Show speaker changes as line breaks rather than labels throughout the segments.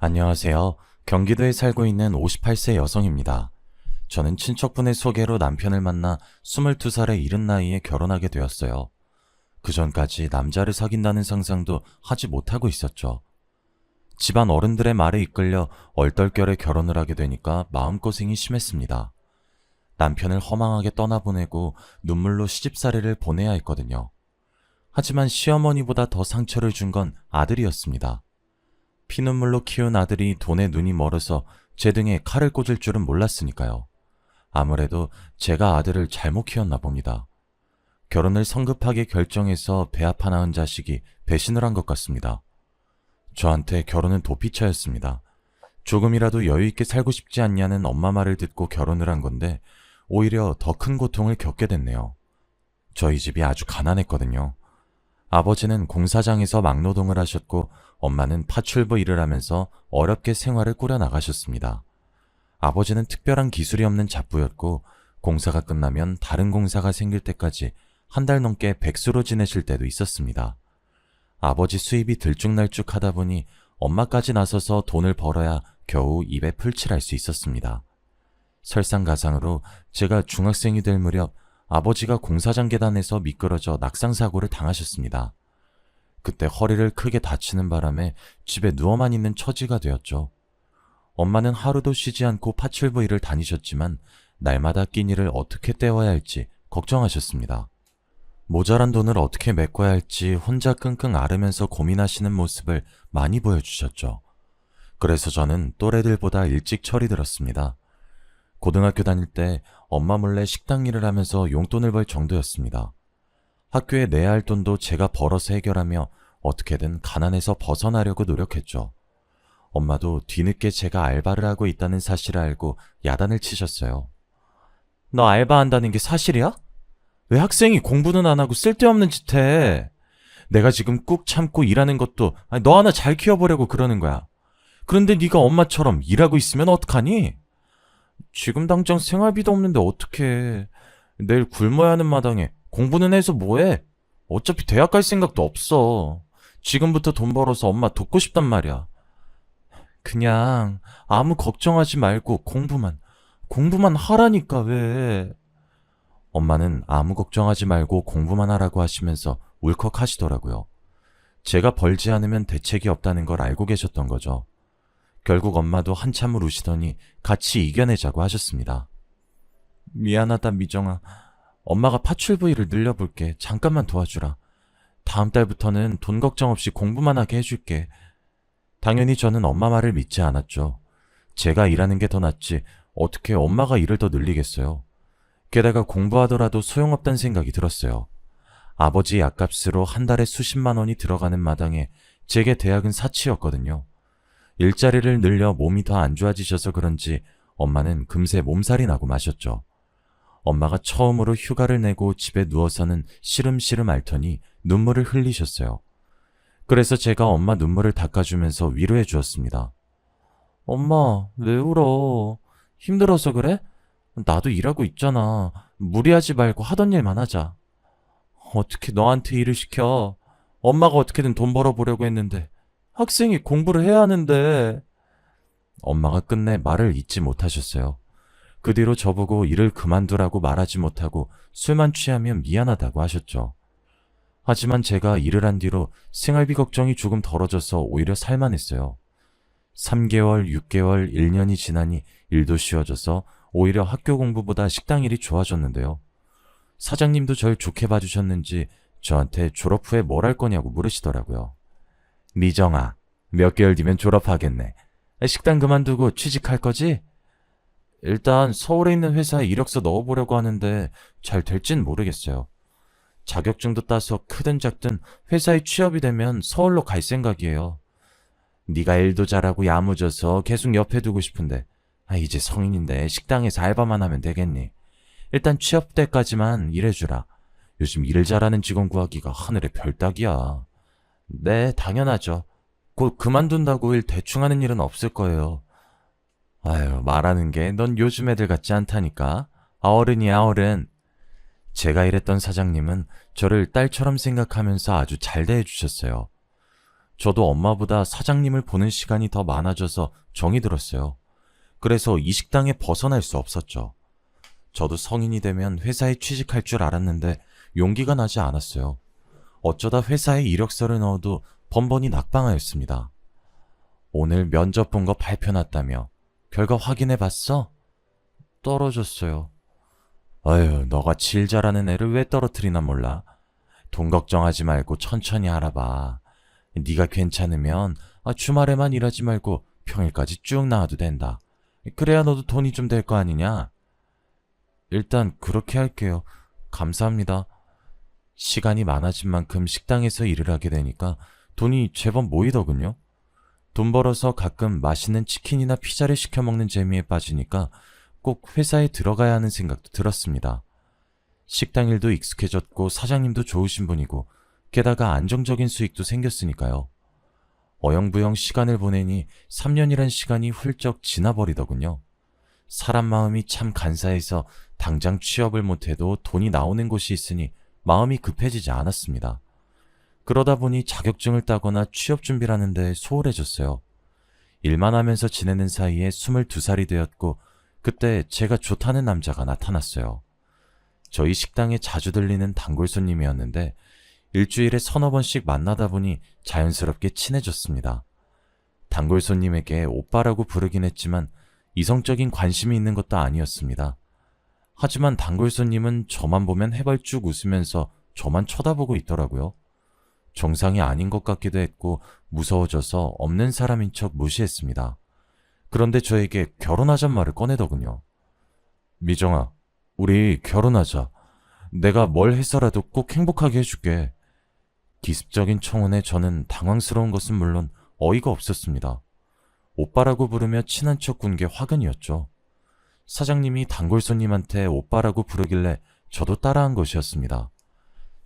안녕하세요. 경기도에 살고 있는 58세 여성입니다. 저는 친척분의 소개로 남편을 만나 22살의 이른 나이에 결혼하게 되었어요. 그 전까지 남자를 사귄다는 상상도 하지 못하고 있었죠. 집안 어른들의 말에 이끌려 얼떨결에 결혼을 하게 되니까 마음고생이 심했습니다. 남편을 허망하게 떠나보내고 눈물로 시집살이를 보내야 했거든요. 하지만 시어머니보다 더 상처를 준 건 아들이었습니다. 피눈물로 키운 아들이 돈에 눈이 멀어서 제 등에 칼을 꽂을 줄은 몰랐으니까요. 아무래도 제가 아들을 잘못 키웠나 봅니다. 결혼을 성급하게 결정해서 배 아파 낳은 자식이 배신을 한 것 같습니다. 저한테 결혼은 도피처였습니다. 조금이라도 여유있게 살고 싶지 않냐는 엄마 말을 듣고 결혼을 한 건데 오히려 더 큰 고통을 겪게 됐네요. 저희 집이 아주 가난했거든요. 아버지는 공사장에서 막노동을 하셨고 엄마는 파출부 일을 하면서 어렵게 생활을 꾸려나가셨습니다. 아버지는 특별한 기술이 없는 잡부였고 공사가 끝나면 다른 공사가 생길 때까지 한 달 넘게 백수로 지내실 때도 있었습니다. 아버지 수입이 들쭉날쭉 하다 보니 엄마까지 나서서 돈을 벌어야 겨우 입에 풀칠할 수 있었습니다. 설상가상으로 제가 중학생이 될 무렵 아버지가 공사장 계단에서 미끄러져 낙상사고를 당하셨습니다. 그때 허리를 크게 다치는 바람에 집에 누워만 있는 처지가 되었죠. 엄마는 하루도 쉬지 않고 파출부 일을 다니셨지만 날마다 끼니를 어떻게 때워야 할지 걱정하셨습니다. 모자란 돈을 어떻게 메꿔야 할지 혼자 끙끙 앓으면서 고민하시는 모습을 많이 보여주셨죠. 그래서 저는 또래들보다 일찍 철이 들었습니다. 고등학교 다닐 때 엄마 몰래 식당 일을 하면서 용돈을 벌 정도였습니다. 학교에 내야 할 돈도 제가 벌어서 해결하며 어떻게든 가난에서 벗어나려고 노력했죠. 엄마도 뒤늦게 제가 알바를 하고 있다는 사실을 알고 야단을 치셨어요. 너 알바한다는 게 사실이야? 왜 학생이 공부는 안 하고 쓸데없는 짓 해? 내가 지금 꾹 참고 일하는 것도 너 하나 잘 키워보려고 그러는 거야. 그런데 네가 엄마처럼 일하고 있으면 어떡하니? 지금 당장 생활비도 없는데 어떡해. 내일 굶어야 하는 마당에 공부는 해서 뭐해? 어차피 대학 갈 생각도 없어. 지금부터 돈 벌어서 엄마 돕고 싶단 말이야. 그냥 아무 걱정하지 말고 공부만 하라니까 왜. 엄마는 아무 걱정하지 말고 공부만 하라고 하시면서 울컥하시더라고요. 제가 벌지 않으면 대책이 없다는 걸 알고 계셨던 거죠. 결국 엄마도 한참을 우시더니 같이 이겨내자고 하셨습니다. 미안하다 미정아. 엄마가 파출부 일을 늘려볼게. 잠깐만 도와주라. 다음 달부터는 돈 걱정 없이 공부만 하게 해줄게. 당연히 저는 엄마 말을 믿지 않았죠. 제가 일하는 게 더 낫지 어떻게 엄마가 일을 더 늘리겠어요. 게다가 공부하더라도 소용없다는 생각이 들었어요. 아버지 약값으로 한 달에 수십만 원이 들어가는 마당에 제게 대학은 사치였거든요. 일자리를 늘려 몸이 더 안 좋아지셔서 그런지 엄마는 금세 몸살이 나고 마셨죠. 엄마가 처음으로 휴가를 내고 집에 누워서는 시름시름 앓더니 눈물을 흘리셨어요. 그래서 제가 엄마 눈물을 닦아주면서 위로해 주었습니다. 엄마, 왜 울어? 힘들어서 그래? 나도 일하고 있잖아. 무리하지 말고 하던 일만 하자. 어떻게 너한테 일을 시켜? 엄마가 어떻게든 돈 벌어보려고 했는데 학생이 공부를 해야 하는데. 엄마가 끝내 말을 잇지 못하셨어요. 그 뒤로 저보고 일을 그만두라고 말하지 못하고 술만 취하면 미안하다고 하셨죠. 하지만 제가 일을 한 뒤로 생활비 걱정이 조금 덜어져서 오히려 살만했어요. 3개월, 6개월, 1년이 지나니 일도 쉬워져서 오히려 학교 공부보다 식당 일이 좋아졌는데요. 사장님도 절 좋게 봐주셨는지 저한테 졸업 후에 뭘 할 거냐고 물으시더라고요. 미정아, 몇 개월 뒤면 졸업하겠네. 식당 그만두고 취직할 거지? 일단 서울에 있는 회사에 이력서 넣어보려고 하는데 잘 될진 모르겠어요. 자격증도 따서 크든 작든 회사에 취업이 되면 서울로 갈 생각이에요. 네가 일도 잘하고 야무져서 계속 옆에 두고 싶은데 이제 성인인데 식당에서 알바만 하면 되겠니? 일단 취업 때까지만 일해주라. 요즘 일 잘하는 직원 구하기가 하늘의 별 따기야. 네, 당연하죠. 곧 그만둔다고 일 대충 하는 일은 없을 거예요. 아유, 말하는 게 넌 요즘 애들 같지 않다니까. 어른이야, 어른. 제가 일했던 사장님은 저를 딸처럼 생각하면서 아주 잘 대해주셨어요. 저도 엄마보다 사장님을 보는 시간이 더 많아져서 정이 들었어요. 그래서 이 식당에 벗어날 수 없었죠. 저도 성인이 되면 회사에 취직할 줄 알았는데 용기가 나지 않았어요. 어쩌다 회사에 이력서를 넣어도 번번이 낙방하였습니다. 오늘 면접 본 거 발표 났다며. 결과 확인해 봤어? 떨어졌어요. 아유, 너가 질 잘하는 애를 왜 떨어뜨리나 몰라. 돈 걱정하지 말고 천천히 알아봐. 네가 괜찮으면 주말에만 일하지 말고 평일까지 쭉 나와도 된다. 그래야 너도 돈이 좀 될 거 아니냐? 일단 그렇게 할게요. 감사합니다. 시간이 많아진 만큼 식당에서 일을 하게 되니까 돈이 제법 모이더군요. 돈 벌어서 가끔 맛있는 치킨이나 피자를 시켜 먹는 재미에 빠지니까 꼭 회사에 들어가야 하는 생각도 들었습니다. 식당 일도 익숙해졌고 사장님도 좋으신 분이고 게다가 안정적인 수익도 생겼으니까요. 어영부영 시간을 보내니 3년이란 시간이 훌쩍 지나버리더군요. 사람 마음이 참 간사해서 당장 취업을 못해도 돈이 나오는 곳이 있으니 마음이 급해지지 않았습니다. 그러다 보니 자격증을 따거나 취업 준비를 하는데 소홀해졌어요. 일만 하면서 지내는 사이에 22살이 되었고 그때 제가 좋다는 남자가 나타났어요. 저희 식당에 자주 들리는 단골 손님이었는데 일주일에 서너 번씩 만나다 보니 자연스럽게 친해졌습니다. 단골 손님에게 오빠라고 부르긴 했지만 이성적인 관심이 있는 것도 아니었습니다. 하지만 단골 손님은 저만 보면 해발쭉 웃으면서 저만 쳐다보고 있더라고요. 정상이 아닌 것 같기도 했고 무서워져서 없는 사람인 척 무시했습니다. 그런데 저에게 결혼하잔 말을 꺼내더군요. 미정아, 우리 결혼하자. 내가 뭘 해서라도 꼭 행복하게 해줄게. 기습적인 청혼에 저는 당황스러운 것은 물론 어이가 없었습니다. 오빠라고 부르며 친한 척 군 게 화근이었죠. 사장님이 단골 손님한테 오빠라고 부르길래 저도 따라한 것이었습니다.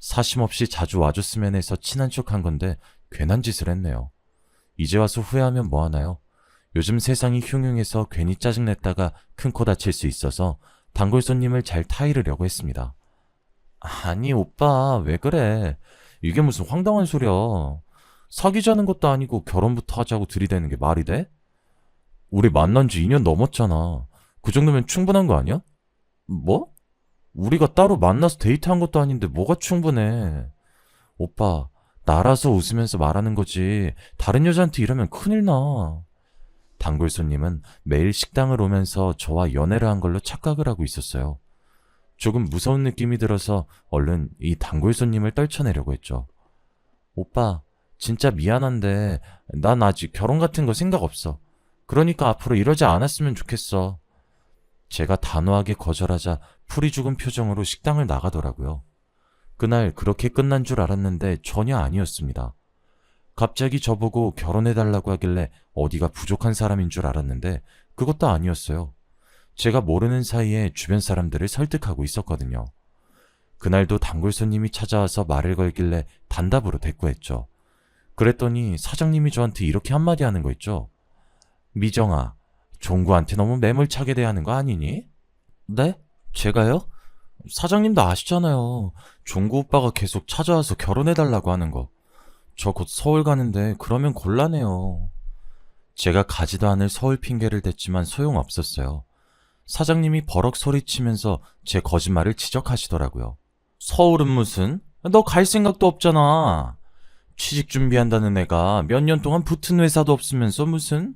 사심없이 자주 와줬으면 해서 친한 척한 건데 괜한 짓을 했네요. 이제 와서 후회하면 뭐하나요? 요즘 세상이 흉흉해서 괜히 짜증냈다가 큰 코 다칠 수 있어서 단골 손님을 잘 타이르려고 했습니다. 아니 오빠 왜 그래? 이게 무슨 황당한 소리야. 사귀자는 것도 아니고 결혼부터 하자고 들이대는 게 말이 돼? 우리 만난 지 2년 넘었잖아. 그 정도면 충분한 거 아니야? 뭐? 우리가 따로 만나서 데이트한 것도 아닌데 뭐가 충분해. 오빠, 나라서 웃으면서 말하는 거지. 다른 여자한테 이러면 큰일 나. 단골 손님은 매일 식당을 오면서 저와 연애를 한 걸로 착각을 하고 있었어요. 조금 무서운 느낌이 들어서 얼른 이 단골 손님을 떨쳐내려고 했죠. 오빠, 진짜 미안한데 난 아직 결혼 같은 거 생각 없어. 그러니까 앞으로 이러지 않았으면 좋겠어. 제가 단호하게 거절하자 풀이 죽은 표정으로 식당을 나가더라고요. 그날 그렇게 끝난 줄 알았는데 전혀 아니었습니다. 갑자기 저보고 결혼해달라고 하길래 어디가 부족한 사람인 줄 알았는데 그것도 아니었어요. 제가 모르는 사이에 주변 사람들을 설득하고 있었거든요. 그날도 단골 손님이 찾아와서 말을 걸길래 단답으로 대꾸했죠. 그랬더니 사장님이 저한테 이렇게 한마디 하는 거 있죠. 미정아, 종구한테 너무 매몰차게 대하는 거 아니니? 네? 제가요? 사장님도 아시잖아요. 종구 오빠가 계속 찾아와서 결혼해달라고 하는 거. 저 곧 서울 가는데 그러면 곤란해요. 제가 가지도 않을 서울 핑계를 댔지만 소용없었어요. 사장님이 버럭 소리치면서 제 거짓말을 지적하시더라고요. 서울은 무슨? 너 갈 생각도 없잖아. 취직 준비한다는 애가 몇 년 동안 붙은 회사도 없으면서 무슨?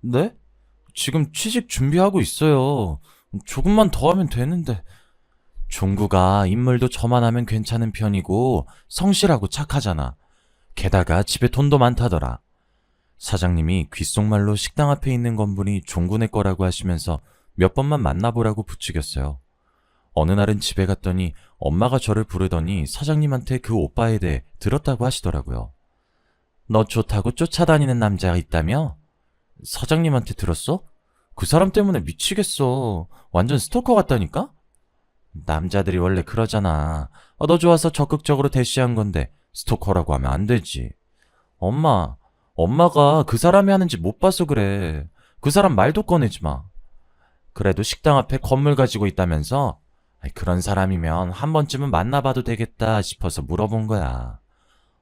네? 지금 취직 준비하고 있어요. 조금만 더 하면 되는데. 종구가 인물도 저만 하면 괜찮은 편이고 성실하고 착하잖아. 게다가 집에 돈도 많다더라. 사장님이 귓속말로 식당 앞에 있는 건물이 종구네 거라고 하시면서 몇 번만 만나보라고 부추겼어요. 어느 날은 집에 갔더니 엄마가 저를 부르더니 사장님한테 그 오빠에 대해 들었다고 하시더라고요. 너 좋다고 쫓아다니는 남자가 있다며? 사장님한테 들었어? 그 사람 때문에 미치겠어. 완전 스토커 같다니까? 남자들이 원래 그러잖아. 너 좋아서 적극적으로 대시한 건데 스토커라고 하면 안 되지. 엄마가 그 사람이 하는지 못 봐서 그래. 그 사람 말도 꺼내지 마. 그래도 식당 앞에 건물 가지고 있다면서? 그런 사람이면 한 번쯤은 만나봐도 되겠다 싶어서 물어본 거야.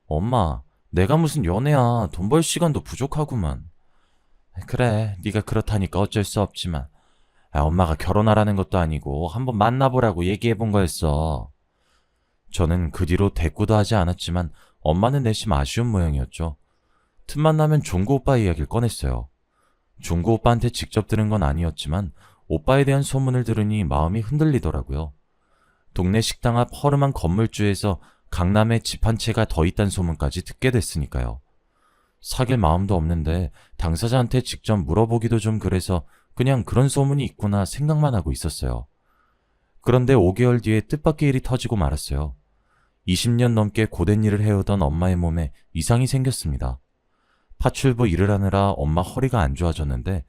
엄마, 내가 무슨 연애야. 돈 벌 시간도 부족하구만. 그래, 네가 그렇다니까 어쩔 수 없지만. 엄마가 결혼하라는 것도 아니고 한번 만나보라고 얘기해본 거였어. 저는 그 뒤로 대꾸도 하지 않았지만 엄마는 내심 아쉬운 모양이었죠. 틈만 나면 종구 오빠 이야기를 꺼냈어요. 종구 오빠한테 직접 들은 건 아니었지만 오빠에 대한 소문을 들으니 마음이 흔들리더라고요. 동네 식당 앞 허름한 건물주에서 강남에 집 한 채가 더 있다는 소문까지 듣게 됐으니까요. 사귈 마음도 없는데 당사자한테 직접 물어보기도 좀 그래서 그냥 그런 소문이 있구나 생각만 하고 있었어요. 그런데 5개월 뒤에 뜻밖의 일이 터지고 말았어요. 20년 넘게 고된 일을 해오던 엄마의 몸에 이상이 생겼습니다. 파출부 일을 하느라 엄마 허리가 안 좋아졌는데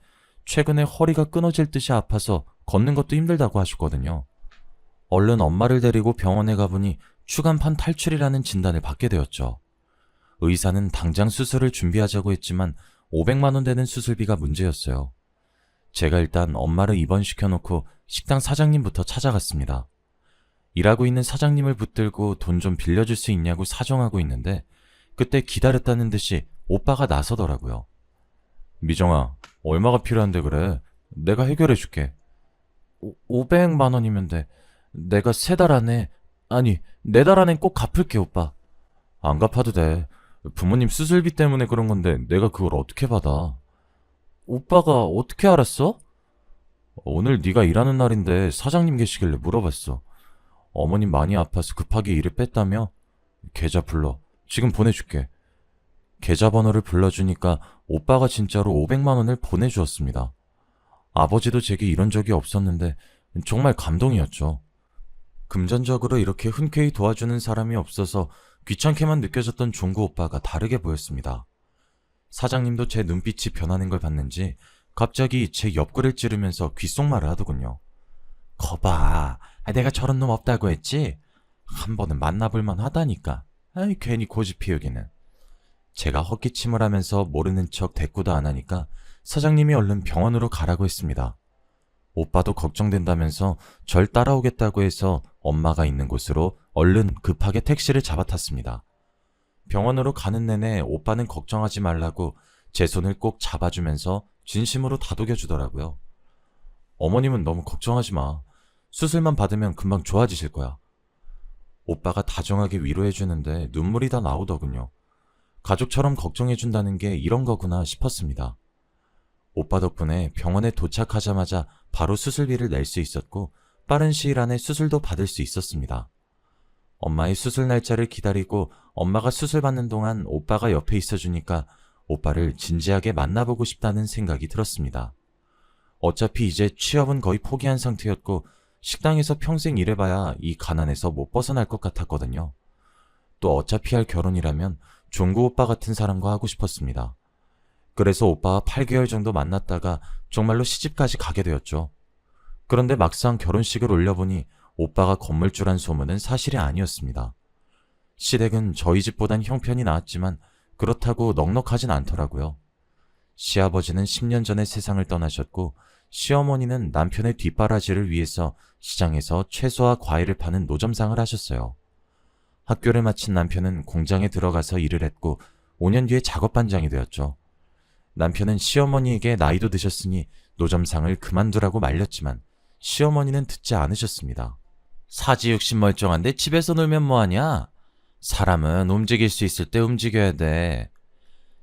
최근에 허리가 끊어질 듯이 아파서 걷는 것도 힘들다고 하셨거든요. 얼른 엄마를 데리고 병원에 가보니 추간판 탈출이라는 진단을 받게 되었죠. 의사는 당장 수술을 준비하자고 했지만 500만 원 되는 수술비가 문제였어요. 제가 일단 엄마를 입원시켜놓고 식당 사장님부터 찾아갔습니다. 일하고 있는 사장님을 붙들고 돈 좀 빌려줄 수 있냐고 사정하고 있는데 그때 기다렸다는 듯이 오빠가 나서더라고요. 미정아, 얼마가 필요한데 그래? 내가 해결해줄게. 500만 원이면 돼. 내가 3달 안에, 아니 4달 안엔 꼭 갚을게 오빠. 안 갚아도 돼. 부모님 수술비 때문에 그런 건데 내가 그걸 어떻게 받아? 오빠가 어떻게 알았어? 오늘 네가 일하는 날인데 사장님 계시길래 물어봤어. 어머님 많이 아파서 급하게 일을 뺐다며? 계좌 불러. 지금 보내줄게. 계좌번호를 불러주니까 오빠가 진짜로 500만 원을 보내주었습니다. 아버지도 제게 이런 적이 없었는데 정말 감동이었죠. 금전적으로 이렇게 흔쾌히 도와주는 사람이 없어서 귀찮게만 느껴졌던 종구 오빠가 다르게 보였습니다. 사장님도 제 눈빛이 변하는 걸 봤는지 갑자기 제 옆구리를 찌르면서 귓속말을 하더군요. 거봐, 내가 저런 놈 없다고 했지? 한 번은 만나볼만 하다니까. 괜히 고집 피우기는. 제가 헛기침을 하면서 모르는 척 대꾸도 안 하니까 사장님이 얼른 병원으로 가라고 했습니다. 오빠도 걱정된다면서 절 따라오겠다고 해서 엄마가 있는 곳으로 얼른 급하게 택시를 잡아탔습니다. 병원으로 가는 내내 오빠는 걱정하지 말라고 제 손을 꼭 잡아주면서 진심으로 다독여주더라고요. 어머님은 너무 걱정하지 마. 수술만 받으면 금방 좋아지실 거야. 오빠가 다정하게 위로해주는데 눈물이 다 나오더군요. 가족처럼 걱정해준다는 게 이런 거구나 싶었습니다. 오빠 덕분에 병원에 도착하자마자 바로 수술비를 낼 수 있었고 빠른 시일 안에 수술도 받을 수 있었습니다. 엄마의 수술 날짜를 기다리고 엄마가 수술 받는 동안 오빠가 옆에 있어주니까 오빠를 진지하게 만나보고 싶다는 생각이 들었습니다. 어차피 이제 취업은 거의 포기한 상태였고 식당에서 평생 일해봐야 이 가난에서 못 벗어날 것 같았거든요. 또 어차피 할 결혼이라면 종구 오빠 같은 사람과 하고 싶었습니다. 그래서 오빠와 8개월 정도 만났다가 정말로 시집까지 가게 되었죠. 그런데 막상 결혼식을 올려보니 오빠가 건물주란 소문은 사실이 아니었습니다. 시댁은 저희 집보단 형편이 나았지만 그렇다고 넉넉하진 않더라고요. 시아버지는 10년 전에 세상을 떠나셨고 시어머니는 남편의 뒷바라지를 위해서 시장에서 채소와 과일을 파는 노점상을 하셨어요. 학교를 마친 남편은 공장에 들어가서 일을 했고 5년 뒤에 작업반장이 되었죠. 남편은 시어머니에게 나이도 드셨으니 노점상을 그만두라고 말렸지만 시어머니는 듣지 않으셨습니다. 사지육신 멀쩡한데 집에서 놀면 뭐하냐? 사람은 움직일 수 있을 때 움직여야 돼.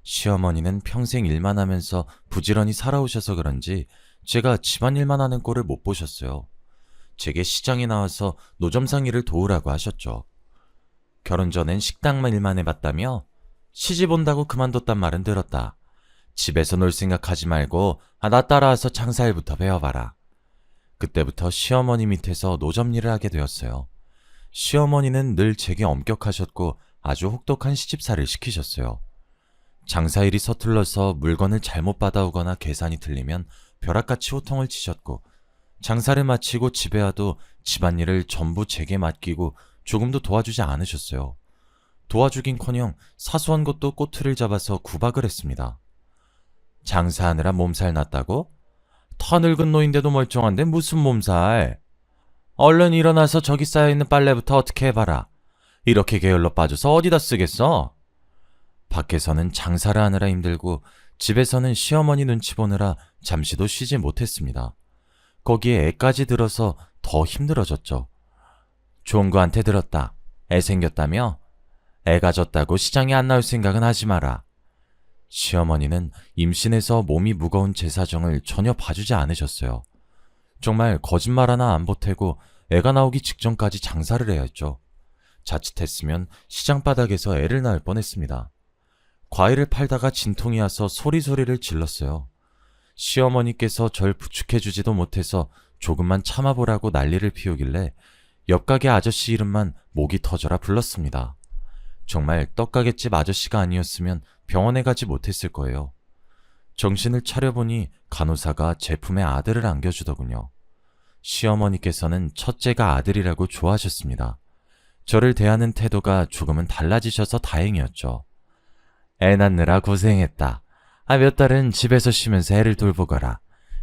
시어머니는 평생 일만 하면서 부지런히 살아오셔서 그런지 제가 집안일만 하는 꼴을 못 보셨어요. 제게 시장에 나와서 노점상 일을 도우라고 하셨죠. 결혼 전엔 식당 일만 해봤다며? 시집 온다고 그만뒀단 말은 들었다. 집에서 놀 생각하지 말고 나 따라와서 장사일부터 배워봐라. 그때부터 시어머니 밑에서 노점 일을 하게 되었어요. 시어머니는 늘 제게 엄격하셨고 아주 혹독한 시집살이를 시키셨어요. 장사일이 서툴러서 물건을 잘못 받아오거나 계산이 틀리면 벼락같이 호통을 치셨고 장사를 마치고 집에 와도 집안일을 전부 제게 맡기고 조금도 도와주지 않으셨어요. 도와주긴커녕 사소한 것도 꼬투리를 잡아서 구박을 했습니다. 장사하느라 몸살 났다고? 터 늙은 노인데도 멀쩡한데 무슨 몸살? 얼른 일어나서 저기 쌓여있는 빨래부터 어떻게 해봐라. 이렇게 게을러 빠져서 어디다 쓰겠어? 밖에서는 장사를 하느라 힘들고 집에서는 시어머니 눈치 보느라 잠시도 쉬지 못했습니다. 거기에 애까지 들어서 더 힘들어졌죠. 좋은 거한테 들었다. 애 생겼다며? 애 가졌다고 시장에 안 나올 생각은 하지 마라. 시어머니는 임신해서 몸이 무거운 제 사정을 전혀 봐주지 않으셨어요. 정말 거짓말 하나 안 보태고 애가 나오기 직전까지 장사를 해야 했죠. 자칫했으면 시장 바닥에서 애를 낳을 뻔했습니다. 과일을 팔다가 진통이 와서 소리소리를 질렀어요. 시어머니께서 절 부축해주지도 못해서 조금만 참아보라고 난리를 피우길래 옆 가게 아저씨 이름만 목이 터져라 불렀습니다. 정말 떡가게집 아저씨가 아니었으면 병원에 가지 못했을 거예요. 정신을 차려보니 간호사가 제품에 아들을 안겨주더군요. 시어머니께서는 첫째가 아들이라고 좋아하셨습니다. 저를 대하는 태도가 조금은 달라지셔서 다행이었죠. 애 낳느라 고생했다. 몇 달은 집에서 쉬면서 애를 돌보거라.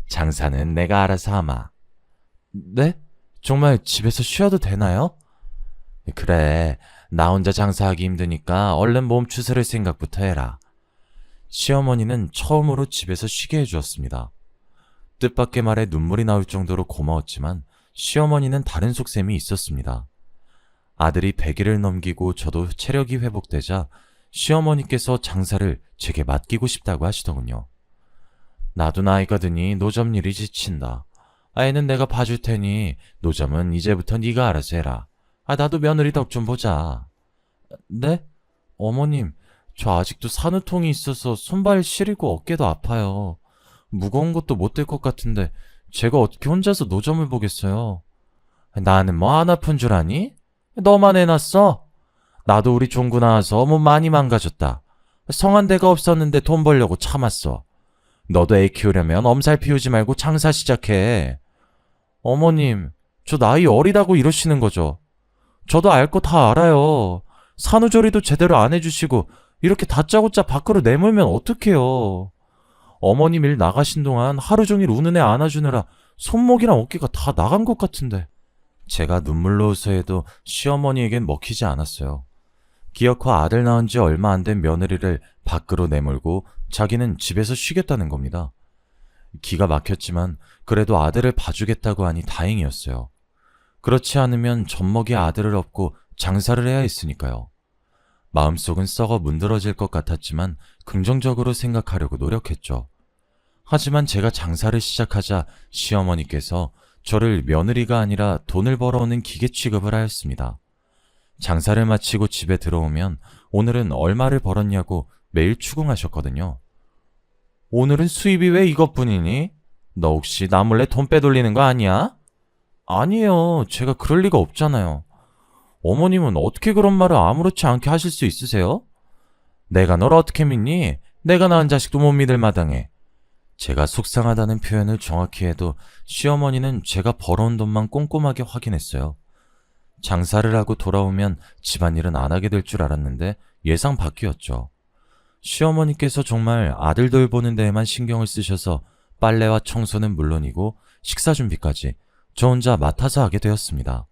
장사는 내가 알아서 하마. 네? 정말 집에서 쉬어도 되나요? 그래, 나 혼자 장사하기 힘드니까 얼른 몸 추스를 생각부터 해라. 시어머니는 처음으로 집에서 쉬게 해주었습니다. 뜻밖의 말에 눈물이 나올 정도로 고마웠지만 시어머니는 다른 속셈이 있었습니다. 아들이 100일을 넘기고 저도 체력이 회복되자 시어머니께서 장사를 제게 맡기고 싶다고 하시더군요. 나도 나이가 드니 노점 일이 지친다. 애는 내가 봐줄 테니 노점은 이제부터 네가 알아서 해라. 나도 며느리 덕 좀 보자. 네? 어머님, 저 아직도 산후통이 있어서 손발 시리고 어깨도 아파요. 무거운 것도 못 들 것 같은데 제가 어떻게 혼자서 노점을 보겠어요. 나는 뭐 안 아픈 줄 아니? 너만 해놨어? 나도 우리 종구 나와서 몸 많이 망가졌다. 성한 데가 없었는데 돈 벌려고 참았어. 너도 애 키우려면 엄살 피우지 말고 장사 시작해. 어머님, 저 나이 어리다고 이러시는 거죠? 저도 알 거 다 알아요. 산후조리도 제대로 안 해주시고 이렇게 다짜고짜 밖으로 내몰면 어떡해요. 어머님 일 나가신 동안 하루 종일 우는 애 안아주느라 손목이랑 어깨가 다 나간 것 같은데. 제가 눈물로 호소해도 시어머니에겐 먹히지 않았어요. 기어코 아들 낳은 지 얼마 안 된 며느리를 밖으로 내몰고 자기는 집에서 쉬겠다는 겁니다. 기가 막혔지만 그래도 아들을 봐주겠다고 하니 다행이었어요. 그렇지 않으면 젖먹이 아들을 업고 장사를 해야 했으니까요. 마음속은 썩어 문드러질 것 같았지만 긍정적으로 생각하려고 노력했죠. 하지만 제가 장사를 시작하자 시어머니께서 저를 며느리가 아니라 돈을 벌어오는 기계 취급을 하였습니다. 장사를 마치고 집에 들어오면 오늘은 얼마를 벌었냐고 매일 추궁하셨거든요. 오늘은 수입이 왜 이것뿐이니? 너 혹시 나 몰래 돈 빼돌리는 거 아니야? 아니에요. 제가 그럴 리가 없잖아요. 어머님은 어떻게 그런 말을 아무렇지 않게 하실 수 있으세요? 내가 널 어떻게 믿니? 내가 낳은 자식도 못 믿을 마당에. 제가 속상하다는 표현을 정확히 해도 시어머니는 제가 벌어온 돈만 꼼꼼하게 확인했어요. 장사를 하고 돌아오면 집안일은 안 하게 될 줄 알았는데 예상 밖이었죠. 시어머니께서 정말 아들 돌보는 데에만 신경을 쓰셔서 빨래와 청소는 물론이고 식사 준비까지 저 혼자 맡아서 하게 되었습니다.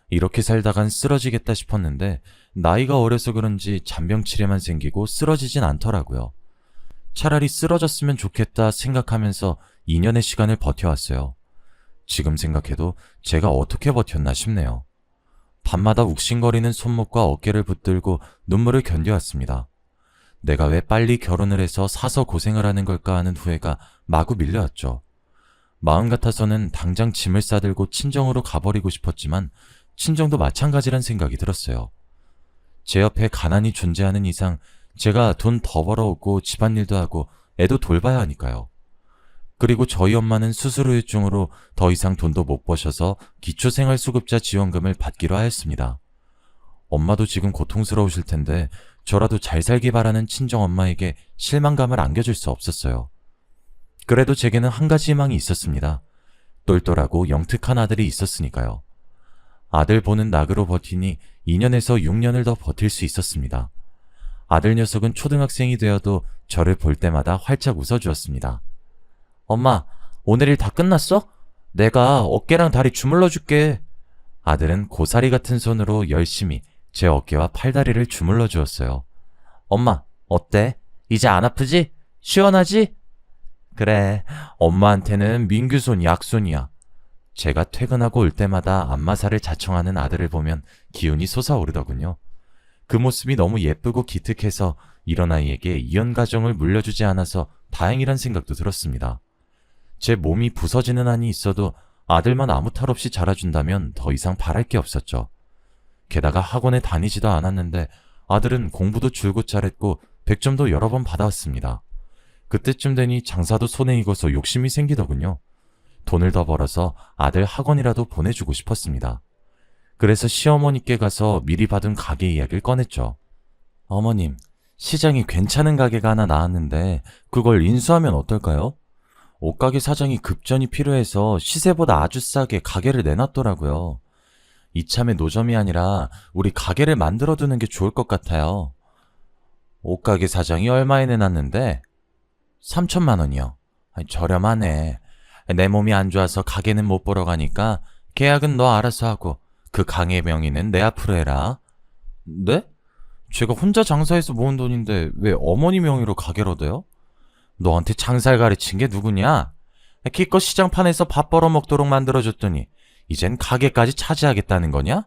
이렇게 살다간 쓰러지겠다 싶었는데 나이가 어려서 그런지 잔병치레만 생기고 쓰러지진 않더라고요. 차라리 쓰러졌으면 좋겠다 생각하면서 2년의 시간을 버텨왔어요. 지금 생각해도 제가 어떻게 버텼나 싶네요. 밤마다 욱신거리는 손목과 어깨를 붙들고 눈물을 견뎌왔습니다. 내가 왜 빨리 결혼을 해서 사서 고생을 하는 걸까 하는 후회가 마구 밀려왔죠. 마음 같아서는 당장 짐을 싸들고 친정으로 가버리고 싶었지만 친정도 마찬가지란 생각이 들었어요. 제 옆에 가난이 존재하는 이상 제가 돈 더 벌어오고 집안일도 하고 애도 돌봐야 하니까요. 그리고 저희 엄마는 수술 후유증으로 더 이상 돈도 못 버셔서 기초생활수급자 지원금을 받기로 하였습니다. 엄마도 지금 고통스러우실 텐데 저라도 잘 살기 바라는 친정엄마에게 실망감을 안겨줄 수 없었어요. 그래도 제게는 한 가지 희망이 있었습니다. 똘똘하고 영특한 아들이 있었으니까요. 아들 보는 낙으로 버티니 2년에서 6년을 더 버틸 수 있었습니다. 아들 녀석은 초등학생이 되어도 저를 볼 때마다 활짝 웃어주었습니다. 엄마, 오늘 일 다 끝났어? 내가 어깨랑 다리 주물러 줄게. 아들은 고사리 같은 손으로 열심히 제 어깨와 팔다리를 주물러 주었어요. 엄마, 어때? 이제 안 아프지? 시원하지? 그래, 엄마한테는 민규손 약손이야. 제가 퇴근하고 올 때마다 안마사를 자청하는 아들을 보면 기운이 솟아오르더군요. 그 모습이 너무 예쁘고 기특해서 이런 아이에게 이혼 가정을 물려주지 않아서 다행이란 생각도 들었습니다. 제 몸이 부서지는 한이 있어도 아들만 아무 탈 없이 자라준다면 더 이상 바랄 게 없었죠. 게다가 학원에 다니지도 않았는데 아들은 공부도 줄곧 잘했고 100점도 여러 번 받아왔습니다. 그때쯤 되니 장사도 손에 익어서 욕심이 생기더군요. 돈을 더 벌어서 아들 학원이라도 보내주고 싶었습니다. 그래서 시어머니께 가서 미리 받은 가게 이야기를 꺼냈죠. 어머님, 시장이 괜찮은 가게가 하나 나왔는데 그걸 인수하면 어떨까요? 옷가게 사장이 급전이 필요해서 시세보다 아주 싸게 가게를 내놨더라고요. 이참에 노점이 아니라 우리 가게를 만들어두는 게 좋을 것 같아요. 옷가게 사장이 얼마에 내놨는데? 3천만 원이요. 저렴하네. 내 몸이 안 좋아서 가게는 못 보러 가니까 계약은 너 알아서 하고 그 강의 명의는 내 앞으로 해라. 네? 제가 혼자 장사해서 모은 돈인데 왜 어머니 명의로 가게를 얻어요? 너한테 장사를 가르친 게 누구냐? 기껏 시장판에서 밥 벌어먹도록 만들어줬더니 이젠 가게까지 차지하겠다는 거냐?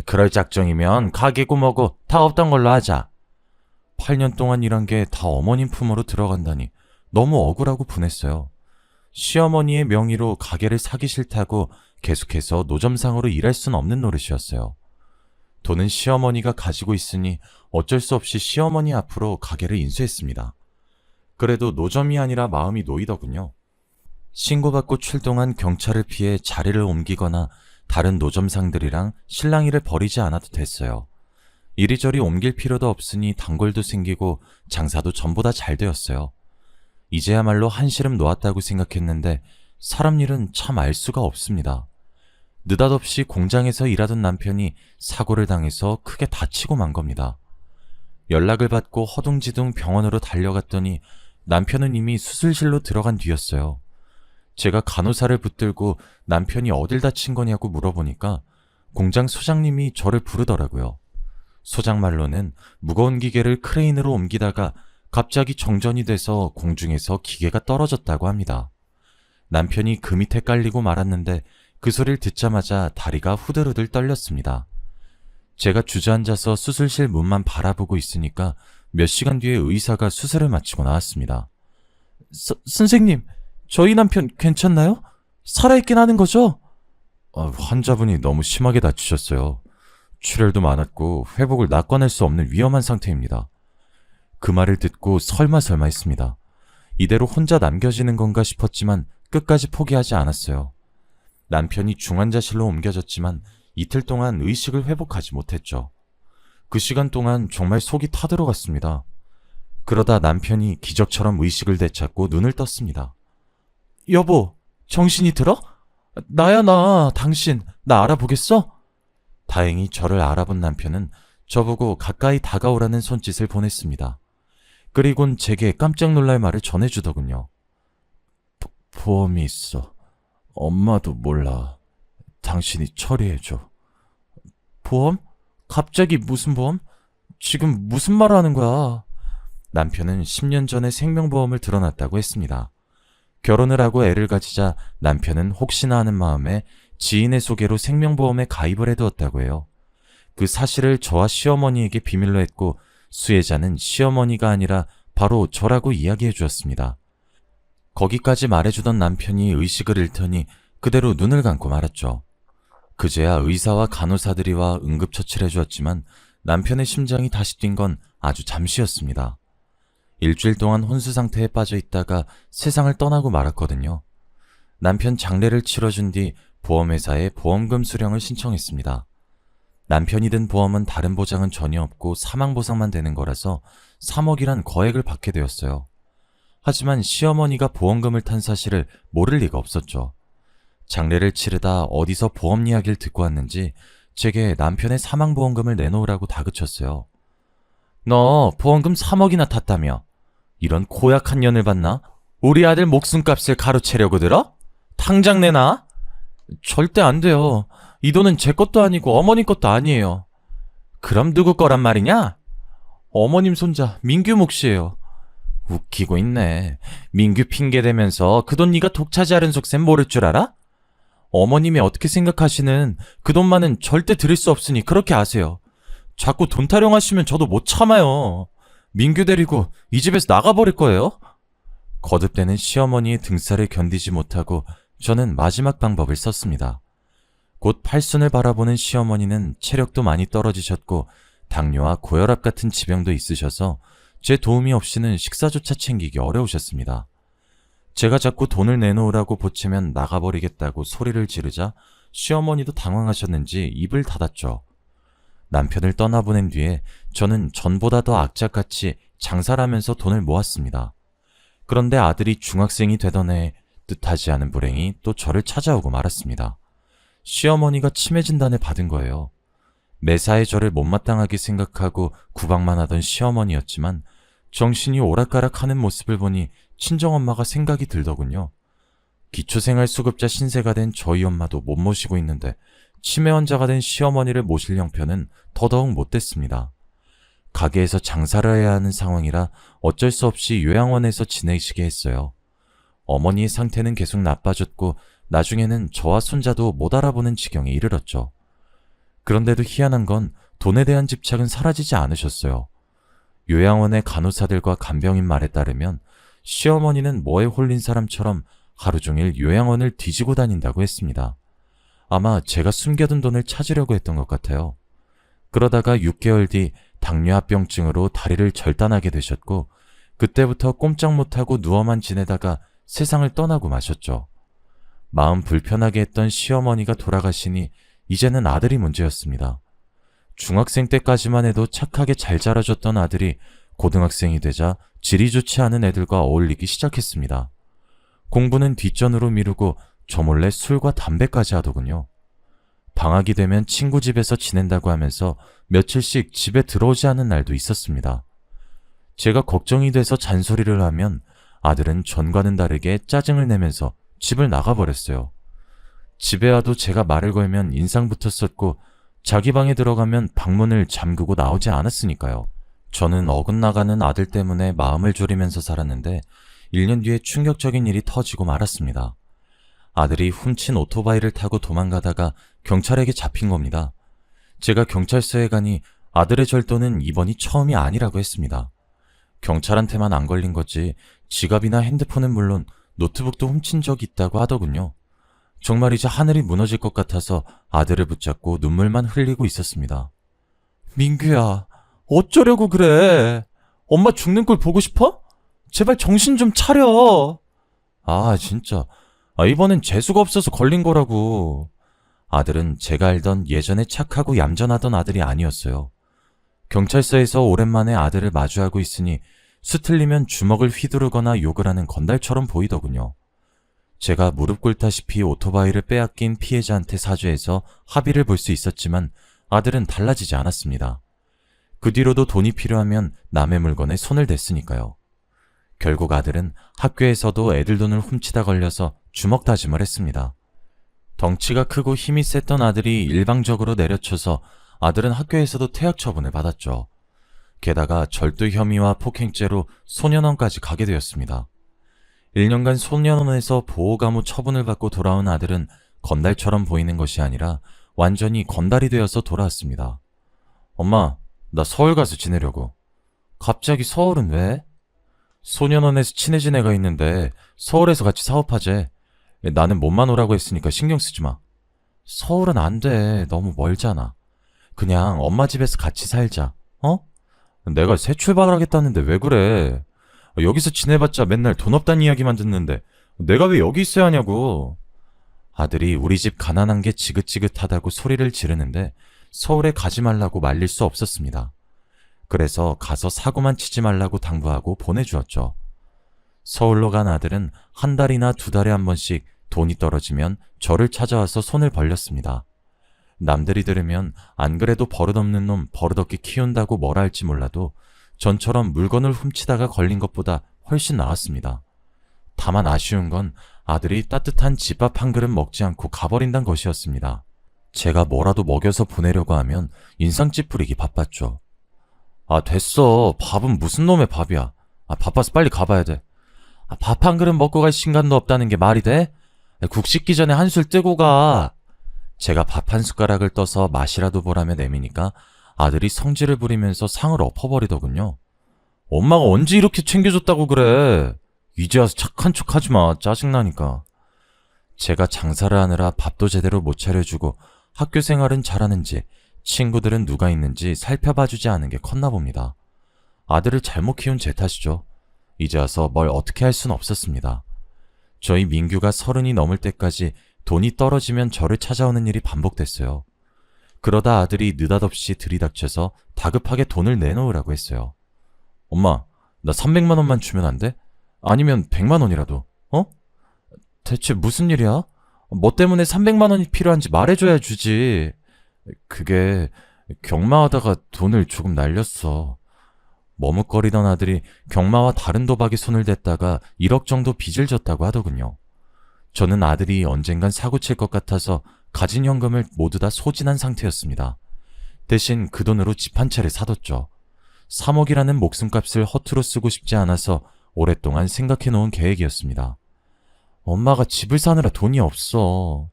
그럴 작정이면 가게고 뭐고 다 없던 걸로 하자. 8년 동안 일한 게 다 어머님 품으로 들어간다니 너무 억울하고 분했어요. 시어머니의 명의로 가게를 사기 싫다고 계속해서 노점상으로 일할 순 없는 노릇이었어요. 돈은 시어머니가 가지고 있으니 어쩔 수 없이 시어머니 앞으로 가게를 인수했습니다. 그래도 노점이 아니라 마음이 놓이더군요. 신고받고 출동한 경찰을 피해 자리를 옮기거나 다른 노점상들이랑 실랑이를 벌이지 않아도 됐어요. 이리저리 옮길 필요도 없으니 단골도 생기고 장사도 전보다 잘 되었어요. 이제야말로 한시름 놓았다고 생각했는데 사람 일은 참 알 수가 없습니다. 느닷없이 공장에서 일하던 남편이 사고를 당해서 크게 다치고 만 겁니다. 연락을 받고 허둥지둥 병원으로 달려갔더니 남편은 이미 수술실로 들어간 뒤였어요. 제가 간호사를 붙들고 남편이 어딜 다친 거냐고 물어보니까 공장 소장님이 저를 부르더라고요. 소장 말로는 무거운 기계를 크레인으로 옮기다가 갑자기 정전이 돼서 공중에서 기계가 떨어졌다고 합니다. 남편이 그 밑에 깔리고 말았는데 그 소리를 듣자마자 다리가 후들후들 떨렸습니다. 제가 주저앉아서 수술실 문만 바라보고 있으니까 몇 시간 뒤에 의사가 수술을 마치고 나왔습니다. 선생님, 저희 남편 괜찮나요? 살아있긴 하는 거죠? 환자분이 너무 심하게 다치셨어요. 출혈도 많았고 회복을 낚아낼 수 없는 위험한 상태입니다. 그 말을 듣고 설마 했습니다. 이대로 혼자 남겨지는 건가 싶었지만 끝까지 포기하지 않았어요. 남편이 중환자실로 옮겨졌지만 이틀 동안 의식을 회복하지 못했죠. 그 시간 동안 정말 속이 타들어갔습니다. 그러다 남편이 기적처럼 의식을 되찾고 눈을 떴습니다. 여보, 정신이 들어? 나야 당신, 나 알아보겠어? 다행히 저를 알아본 남편은 저보고 가까이 다가오라는 손짓을 보냈습니다. 그리곤 제게 깜짝 놀랄 말을 전해주더군요. 보험이 있어. 엄마도 몰라. 당신이 처리해줘. 보험? 갑자기 무슨 보험? 지금 무슨 말을 하는 거야? 남편은 10년 전에 생명보험을 들어놨다고 했습니다. 결혼을 하고 애를 가지자 남편은 혹시나 하는 마음에 지인의 소개로 생명보험에 가입을 해두었다고 해요. 그 사실을 저와 시어머니에게 비밀로 했고 수혜자는 시어머니가 아니라 바로 저라고 이야기해 주었습니다. 거기까지 말해주던 남편이 의식을 잃더니 그대로 눈을 감고 말았죠. 그제야 의사와 간호사들이 와 응급처치를 해주었지만 남편의 심장이 다시 뛴 건 아주 잠시였습니다. 일주일 동안 혼수 상태에 빠져 있다가 세상을 떠나고 말았거든요. 남편 장례를 치러준 뒤 보험회사에 보험금 수령을 신청했습니다. 남편이 든 보험은 다른 보장은 전혀 없고 사망보상만 되는 거라서 3억이란 거액을 받게 되었어요. 하지만 시어머니가 보험금을 탄 사실을 모를 리가 없었죠. 장례를 치르다 어디서 보험 이야기를 듣고 왔는지 제게 남편의 사망보험금을 내놓으라고 다그쳤어요. 너 보험금 3억이나 탔다며? 이런 고약한 년을 봤나? 우리 아들 목숨값을 가로채려고 들어? 당장 내놔? 절대 안 돼요. 이 돈은 제 것도 아니고 어머니 것도 아니에요. 그럼 누구 거란 말이냐? 어머님 손자 민규 몫이에요. 웃기고 있네. 민규 핑계 대면서 그 돈 네가 독차지하는 속셈 모를 줄 알아? 어머님이 어떻게 생각하시는 그 돈만은 절대 드릴 수 없으니 그렇게 아세요. 자꾸 돈 타령하시면 저도 못 참아요. 민규 데리고 이 집에서 나가버릴 거예요? 거듭대는 시어머니의 등살을 견디지 못하고 저는 마지막 방법을 썼습니다. 곧 팔순을 바라보는 시어머니는 체력도 많이 떨어지셨고 당뇨와 고혈압 같은 지병도 있으셔서 제 도움이 없이는 식사조차 챙기기 어려우셨습니다. 제가 자꾸 돈을 내놓으라고 보채면 나가버리겠다고 소리를 지르자 시어머니도 당황하셨는지 입을 닫았죠. 남편을 떠나보낸 뒤에 저는 전보다 더 악착같이 장사를 하면서 돈을 모았습니다. 그런데 아들이 중학생이 되던 해 뜻하지 않은 불행이 또 저를 찾아오고 말았습니다. 시어머니가 치매 진단을 받은 거예요. 매사에 저를 못마땅하게 생각하고 구박만 하던 시어머니였지만 정신이 오락가락하는 모습을 보니 친정엄마가 생각이 들더군요. 기초생활수급자 신세가 된 저희 엄마도 못 모시고 있는데 치매 환자가 된 시어머니를 모실 형편은 더더욱 못됐습니다. 가게에서 장사를 해야 하는 상황이라 어쩔 수 없이 요양원에서 지내시게 했어요. 어머니의 상태는 계속 나빠졌고 나중에는 저와 손자도 못 알아보는 지경에 이르렀죠. 그런데도 희한한 건 돈에 대한 집착은 사라지지 않으셨어요. 요양원의 간호사들과 간병인 말에 따르면 시어머니는 뭐에 홀린 사람처럼 하루 종일 요양원을 뒤지고 다닌다고 했습니다. 아마 제가 숨겨둔 돈을 찾으려고 했던 것 같아요. 그러다가 6개월 뒤 당뇨합병증으로 다리를 절단하게 되셨고 그때부터 꼼짝 못하고 누워만 지내다가 세상을 떠나고 마셨죠. 마음 불편하게 했던 시어머니가 돌아가시니 이제는 아들이 문제였습니다. 중학생 때까지만 해도 착하게 잘 자라줬던 아들이 고등학생이 되자 질이 좋지 않은 애들과 어울리기 시작했습니다. 공부는 뒷전으로 미루고 저 몰래 술과 담배까지 하더군요. 방학이 되면 친구 집에서 지낸다고 하면서 며칠씩 집에 들어오지 않은 날도 있었습니다. 제가 걱정이 돼서 잔소리를 하면 아들은 전과는 다르게 짜증을 내면서 집을 나가버렸어요. 집에 와도 제가 말을 걸면 인상부터 썼고 자기 방에 들어가면 방문을 잠그고 나오지 않았으니까요. 저는 어긋나가는 아들 때문에 마음을 졸이면서 살았는데 1년 뒤에 충격적인 일이 터지고 말았습니다. 아들이 훔친 오토바이를 타고 도망가다가 경찰에게 잡힌 겁니다. 제가 경찰서에 가니 아들의 절도는 이번이 처음이 아니라고 했습니다. 경찰한테만 안 걸린 거지 지갑이나 핸드폰은 물론 노트북도 훔친 적이 있다고 하더군요. 정말 이제 하늘이 무너질 것 같아서 아들을 붙잡고 눈물만 흘리고 있었습니다. 민규야, 어쩌려고 그래? 엄마 죽는 걸 보고 싶어? 제발 정신 좀 차려. 아, 진짜. 이번엔 재수가 없어서 걸린 거라고. 아들은 제가 알던 예전에 착하고 얌전하던 아들이 아니었어요. 경찰서에서 오랜만에 아들을 마주하고 있으니 수틀리면 주먹을 휘두르거나 욕을 하는 건달처럼 보이더군요. 제가 무릎 꿇다시피 오토바이를 빼앗긴 피해자한테 사죄해서 합의를 볼 수 있었지만 아들은 달라지지 않았습니다. 그 뒤로도 돈이 필요하면 남의 물건에 손을 댔으니까요. 결국 아들은 학교에서도 애들 돈을 훔치다 걸려서 주먹 다짐을 했습니다. 덩치가 크고 힘이 셌던 아들이 일방적으로 내려쳐서 아들은 학교에서도 퇴학 처분을 받았죠. 게다가 절도 혐의와 폭행죄로 소년원까지 가게 되었습니다. 1년간 소년원에서 보호감호 처분을 받고 돌아온 아들은 건달처럼 보이는 것이 아니라 완전히 건달이 되어서 돌아왔습니다. 엄마, 나 서울 가서 지내려고. 갑자기 서울은 왜? 소년원에서 친해진 애가 있는데 서울에서 같이 사업하재. 나는 몸만 오라고 했으니까 신경 쓰지 마. 서울은 안 돼. 너무 멀잖아. 그냥 엄마 집에서 같이 살자. 어? 내가 새 출발하겠다는데 왜 그래? 여기서 지내봤자 맨날 돈 없다는 이야기만 듣는데 내가 왜 여기 있어야 하냐고. 아들이 우리 집 가난한 게 지긋지긋하다고 소리를 지르는데 서울에 가지 말라고 말릴 수 없었습니다. 그래서 가서 사고만 치지 말라고 당부하고 보내주었죠. 서울로 간 아들은 한 달이나 두 달에 한 번씩 돈이 떨어지면 저를 찾아와서 손을 벌렸습니다. 남들이 들으면 안 그래도 버릇없는 놈 버릇없게 키운다고 뭐라 할지 몰라도 전처럼 물건을 훔치다가 걸린 것보다 훨씬 나았습니다. 다만 아쉬운 건 아들이 따뜻한 집밥 한 그릇 먹지 않고 가버린다는 것이었습니다. 제가 뭐라도 먹여서 보내려고 하면 인상 찌푸리기 바빴죠. 됐어. 밥은 무슨 놈의 밥이야. 바빠서 빨리 가봐야 돼. 밥 한 그릇 먹고 갈 시간도 없다는 게 말이 돼? 국 씻기 전에 한술 뜨고 가. 제가 밥 한 숟가락을 떠서 맛이라도 보라며 내미니까 아들이 성질을 부리면서 상을 엎어버리더군요. 엄마가 언제 이렇게 챙겨줬다고 그래. 이제 와서 착한 척 하지 마. 짜증나니까. 제가 장사를 하느라 밥도 제대로 못 차려주고 학교 생활은 잘하는지 친구들은 누가 있는지 살펴봐주지 않은 게 컸나 봅니다. 아들을 잘못 키운 제 탓이죠. 이제 와서 뭘 어떻게 할 순 없었습니다. 저희 민규가 30이 넘을 때까지 돈이 떨어지면 저를 찾아오는 일이 반복됐어요. 그러다 아들이 느닷없이 들이닥쳐서 다급하게 돈을 내놓으라고 했어요. 엄마, 나 300만 원만 주면 안 돼? 아니면 100만 원이라도, 어? 대체 무슨 일이야? 뭐 때문에 300만 원이 필요한지 말해줘야 주지. 그게 경마하다가 돈을 조금 날렸어. 머뭇거리던 아들이 경마와 다른 도박에 손을 댔다가 1억 정도 빚을 졌다고 하더군요. 저는 아들이 언젠간 사고 칠 것 같아서 가진 현금을 모두 다 소진한 상태였습니다. 대신 그 돈으로 집 한 채를 사뒀죠. 3억이라는 목숨값을 허투루 쓰고 싶지 않아서 오랫동안 생각해 놓은 계획이었습니다. 엄마가 집을 사느라 돈이 없어.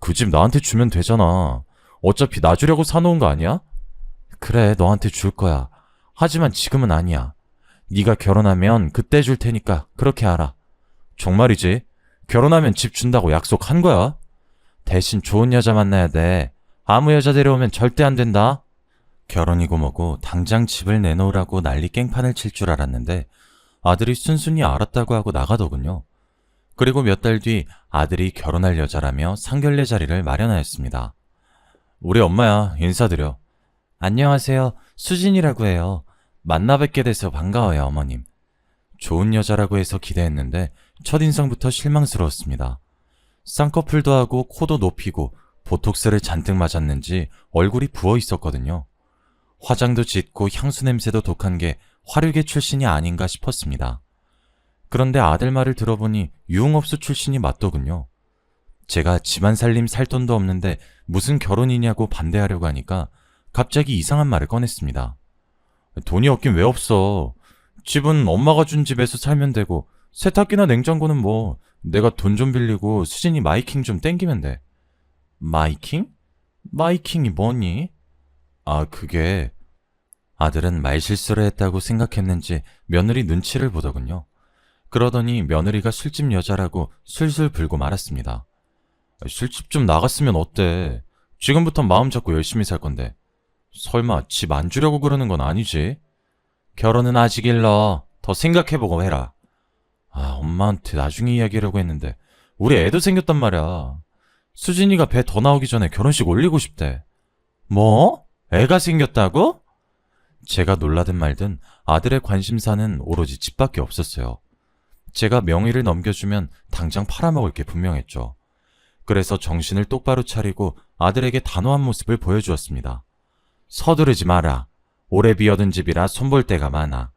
그 집 나한테 주면 되잖아. 어차피 나 주려고 사놓은 거 아니야? 그래, 너한테 줄 거야. 하지만 지금은 아니야. 네가 결혼하면 그때 줄 테니까 그렇게 알아. 정말이지? 결혼하면 집 준다고 약속한 거야? 대신 좋은 여자 만나야 돼. 아무 여자 데려오면 절대 안 된다. 결혼이고 뭐고 당장 집을 내놓으라고 난리 깽판을 칠 줄 알았는데 아들이 순순히 알았다고 하고 나가더군요. 그리고 몇 달 뒤 아들이 결혼할 여자라며 상견례 자리를 마련하였습니다. 우리 엄마야, 인사드려. 안녕하세요. 수진이라고 해요. 만나 뵙게 돼서 반가워요, 어머님. 좋은 여자라고 해서 기대했는데 첫인상부터 실망스러웠습니다. 쌍꺼풀도 하고 코도 높이고 보톡스를 잔뜩 맞았는지 얼굴이 부어 있었거든요. 화장도 짙고 향수 냄새도 독한 게 화류계 출신이 아닌가 싶었습니다. 그런데 아들 말을 들어보니 유흥업소 출신이 맞더군요. 제가 집안 살림 살 돈도 없는데 무슨 결혼이냐고 반대하려고 하니까 갑자기 이상한 말을 꺼냈습니다. 돈이 없긴 왜 없어. 집은 엄마가 준 집에서 살면 되고 세탁기나 냉장고는 뭐 내가 돈 좀 빌리고 수진이 마이킹 좀 땡기면 돼. 마이킹? 마이킹이 뭐니? 그게 아들은 말실수를 했다고 생각했는지 며느리 눈치를 보더군요. 그러더니 며느리가 술집 여자라고 술술 불고 말았습니다. 술집 좀 나갔으면 어때? 지금부터 마음 잡고 열심히 살 건데. 설마 집 안 주려고 그러는 건 아니지? 결혼은 아직 일러. 더 생각해보고 해라. 엄마한테 나중에 이야기하려고 했는데 우리 애도 생겼단 말이야. 수진이가 배 더 나오기 전에 결혼식 올리고 싶대. 뭐? 애가 생겼다고? 제가 놀라든 말든 아들의 관심사는 오로지 집밖에 없었어요. 제가 명의를 넘겨주면 당장 팔아먹을 게 분명했죠. 그래서 정신을 똑바로 차리고 아들에게 단호한 모습을 보여주었습니다. 서두르지 마라. 오래 비어둔 집이라 손볼 데가 많아.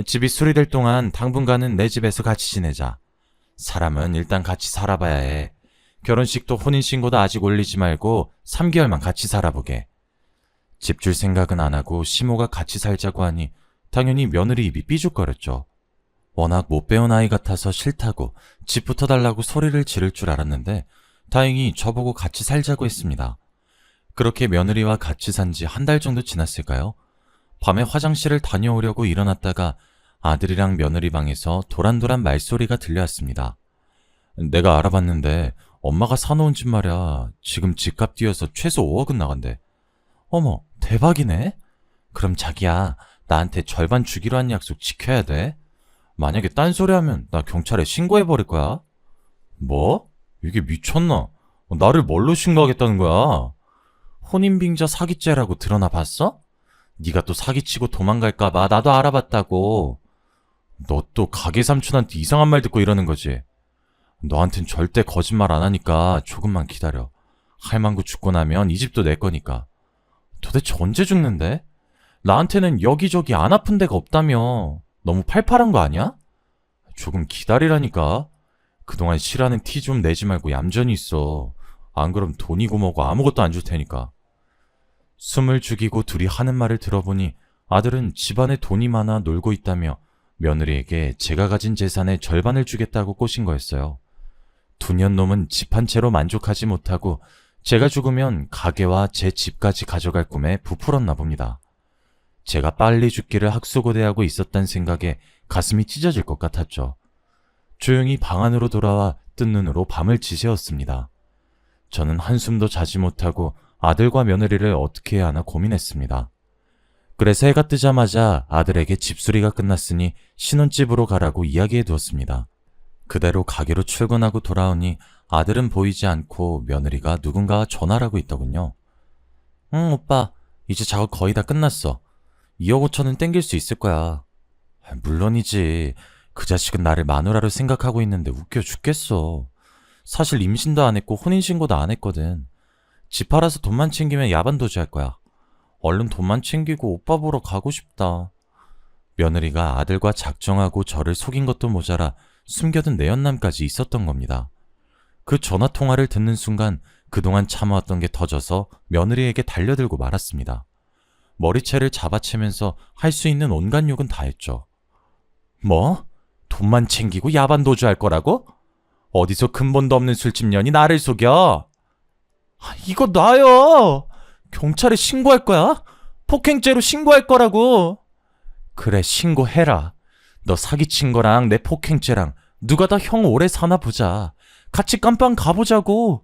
집이 수리될 동안 당분간은 내 집에서 같이 지내자. 사람은 일단 같이 살아봐야 해. 결혼식도 혼인신고도 아직 올리지 말고 3개월만 같이 살아보게. 집 줄 생각은 안 하고 시모가 같이 살자고 하니 당연히 며느리 입이 삐죽거렸죠. 워낙 못 배운 아이 같아서 싫다고 집부터 달라고 소리를 지를 줄 알았는데 다행히 저보고 같이 살자고 했습니다. 그렇게 며느리와 같이 산 지 한 달 정도 지났을까요? 밤에 화장실을 다녀오려고 일어났다가 아들이랑 며느리 방에서 도란도란 말소리가 들려왔습니다. 내가 알아봤는데 엄마가 사놓은 집 말이야. 지금 집값 뛰어서 최소 5억은 나간대. 어머, 대박이네? 그럼 자기야, 나한테 절반 주기로 한 약속 지켜야 돼. 만약에 딴소리 하면 나 경찰에 신고해버릴 거야. 뭐? 이게 미쳤나? 나를 뭘로 신고하겠다는 거야? 혼인빙자 사기죄라고 드러나 봤어? 네가 또 사기치고 도망갈까봐 나도 알아봤다고. 너 또 가게 삼촌한테 이상한 말 듣고 이러는 거지? 너한텐 절대 거짓말 안 하니까 조금만 기다려. 할망구 죽고 나면 이 집도 내 거니까. 도대체 언제 죽는데? 나한테는 여기저기 안 아픈 데가 없다며. 너무 팔팔한 거 아니야? 조금 기다리라니까. 그동안 싫어하는 티 좀 내지 말고 얌전히 있어. 안 그럼 돈이고 뭐고 아무것도 안 줄 테니까. 숨을 죽이고 둘이 하는 말을 들어보니 아들은 집안에 돈이 많아 놀고 있다며 며느리에게 제가 가진 재산의 절반을 주겠다고 꼬신 거였어요. 둔년 놈은 집 한 채로 만족하지 못하고 제가 죽으면 가게와 제 집까지 가져갈 꿈에 부풀었나 봅니다. 제가 빨리 죽기를 학수고대하고 있었단 생각에 가슴이 찢어질 것 같았죠. 조용히 방 안으로 돌아와 뜬 눈으로 밤을 지새웠습니다. 저는 한숨도 자지 못하고 아들과 며느리를 어떻게 해야 하나 고민했습니다. 그래서 해가 뜨자마자 아들에게 집수리가 끝났으니 신혼집으로 가라고 이야기해 두었습니다. 그대로 가게로 출근하고 돌아오니 아들은 보이지 않고 며느리가 누군가와 전화를 하고 있더군요. 응, 오빠. 이제 작업 거의 다 끝났어. 2억 5천은 땡길 수 있을 거야. 물론이지. 그 자식은 나를 마누라로 생각하고 있는데 웃겨 죽겠어. 사실 임신도 안 했고 혼인신고도 안 했거든. 집 팔아서 돈만 챙기면 야반도주 할 거야. 얼른 돈만 챙기고 오빠 보러 가고 싶다. 며느리가 아들과 작정하고 저를 속인 것도 모자라 숨겨둔 내연남까지 있었던 겁니다. 그 전화통화를 듣는 순간 그동안 참아왔던 게 터져서 며느리에게 달려들고 말았습니다. 머리채를 잡아채면서 할 수 있는 온갖 욕은 다 했죠. 뭐? 돈만 챙기고 야반도주 할 거라고? 어디서 근본도 없는 술집년이 나를 속여? 이거 놔요! 경찰에 신고할 거야? 폭행죄로 신고할 거라고! 그래, 신고해라. 너 사기친 거랑 내 폭행죄랑 누가 다 형 오래 사나 보자. 같이 깜빵 가보자고.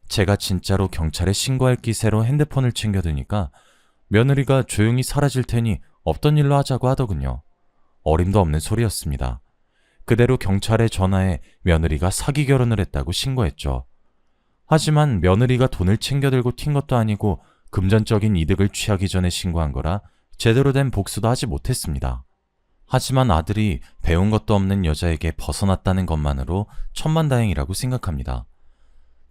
제가 진짜로 경찰에 신고할 기세로 핸드폰을 챙겨드니까 며느리가 조용히 사라질 테니 없던 일로 하자고 하더군요. 어림도 없는 소리였습니다. 그대로 경찰에 전화해 며느리가 사기 결혼을 했다고 신고했죠. 하지만 며느리가 돈을 챙겨들고 튄 것도 아니고 금전적인 이득을 취하기 전에 신고한 거라 제대로 된 복수도 하지 못했습니다. 하지만 아들이 배운 것도 없는 여자에게 벗어났다는 것만으로 천만다행이라고 생각합니다.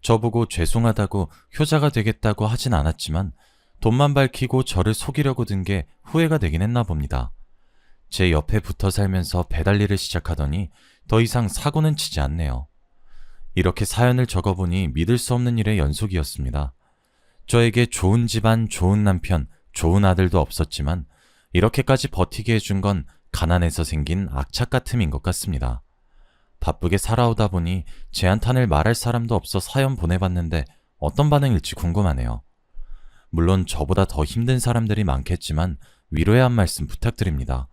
저보고 죄송하다고 효자가 되겠다고 하진 않았지만 돈만 밝히고 저를 속이려고 든 게 후회가 되긴 했나 봅니다. 제 옆에 붙어 살면서 배달 일을 시작하더니 더 이상 사고는 치지 않네요. 이렇게 사연을 적어보니 믿을 수 없는 일의 연속이었습니다. 저에게 좋은 집안, 좋은 남편, 좋은 아들도 없었지만 이렇게까지 버티게 해준 건 가난해서 생긴 악착 같음인 것 같습니다. 바쁘게 살아오다 보니 제 한탄을 말할 사람도 없어 사연 보내봤는데 어떤 반응일지 궁금하네요. 물론 저보다 더 힘든 사람들이 많겠지만 위로의 한 말씀 부탁드립니다.